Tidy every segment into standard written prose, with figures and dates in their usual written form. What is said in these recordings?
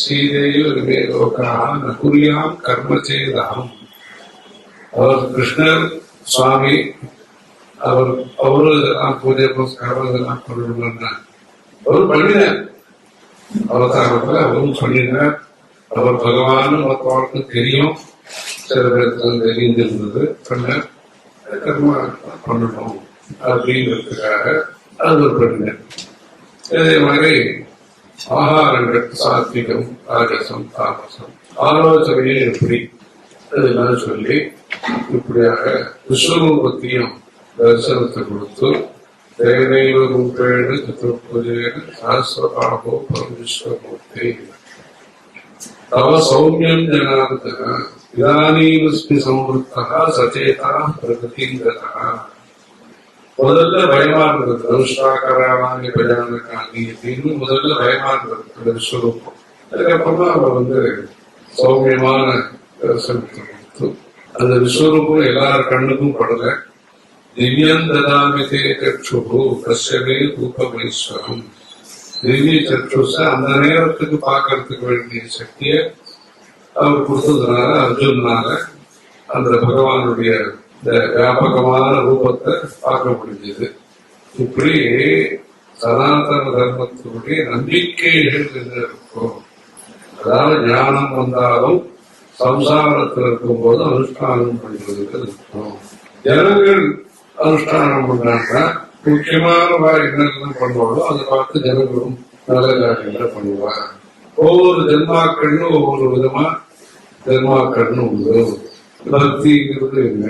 சீதையோ விவேகோகாக குறியாம் கர்மச்சேதாம். அவர் கிருஷ்ணர் சுவாமி, அவரு இதெல்லாம் பூஜை புரஸ்காரம் இதெல்லாம் பண்ணணும்னா அவரு பண்ணினார். அவதாரத்துல அவரும் பண்ணினார். அவர் பகவான் மற்றவர்களுக்கு தெரியும், சில பேருக்கு தெரிந்திருந்தது. பண்ணார், கர்மா பண்ணணும் அப்படிங்கிறதுக்காக அது பண்ணினார். இதே மாதிரி ஆகாரங்கள் சாத்விகம், ராஜசம், தாமசம், ஆலோசனையே எப்படி இதெல்லாம் சொல்லி இப்படியாக விஸ்வரூபத்தையும் தரிசனத்தை கொடுத்து தேவையோ ரூபேண சதுர்புஜேன சஹஸ்ரபாஹோ பரமேஸ்வரமூர்த்தி தவ சௌமியம் ஜனார்தன இதானீமஸ்மி சம்வருத்தா சச்சேதா பிரகதிங்கதா. முதல்ல பயமா இருக்கிறது அனுஷ்டாகராணி பஜானகாணி அப்படின்னு முதல்ல பயமா இருக்கிறது விஸ்வரூபம். அதுக்கப்புறமா அவர் சௌமியமான தரிசனத்தை கொடுத்து அந்த விஸ்வரூபம் எல்லார் கண்ணுக்கும் படல. திவ்யம் ததாமிதே சக்ஷு கஷ்யமே ரூபமேஸ்வரம். திவ்ய சக்ஷுஷ அந்த நேரத்துக்கு பார்க்கறதுக்கு வேண்டிய சக்தியை அவர் கொடுத்ததுனால அர்ஜுனால அந்த பகவானுடைய இந்த வியாபகமான ரூபத்தை பார்க்க முடிஞ்சது. இப்படி சனாதன தர்மத்தினுடைய நம்பிக்கைகள் இருக்கும். அதாவது ஞானம் வந்தாலும் சம்சாரத்தில் இருக்கும் போது அனுஷ்டானம் பண்றதுக்கு இருக்கும். ஜனங்கள் அனுஷ்டானம் பண்றாங்க, முக்கியமான என்னெல்லாம் பண்ணுவாங்களோ அதை பார்த்து ஜனங்களும் நல்ல காரியங்களை பண்ணுவாங்க. ஒவ்வொரு ஜென்மாக்கள்னு ஒவ்வொரு விதமா ஜென்மாக்கள்னு உண்டு. பக்திங்கிறது என்ன,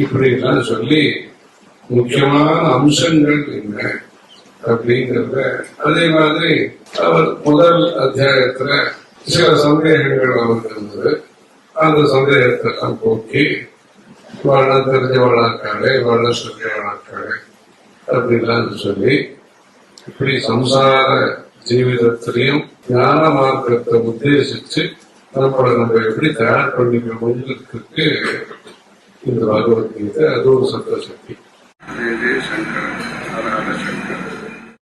இப்படி எல்லாம் சொல்லி முக்கியமான அம்சங்கள் என்ன அப்படிங்கிறத. அதே மாதிரி அவர் முதல் அத்தியாயத்துல சில சந்தேகங்கள் அவருக்கு இருந்தது. அந்த சந்தேகத்தெல்லாம் போக்கி வாழ தெரிஞ்ச வழக்காடு, வாழ சொல்லிய வழக்காடு அப்படின்லாம் சொல்லி இப்படி சம்சார ஜீவிதத்திலையும் ஞான மார்க்கத்தை உத்தேசிச்சு நம்ம எப்படி தயார் பண்ணிக்கிறோம்ங்கிறதுக்கு இந்த பகவத்கீதை அது ஒரு சப்த சக்தி.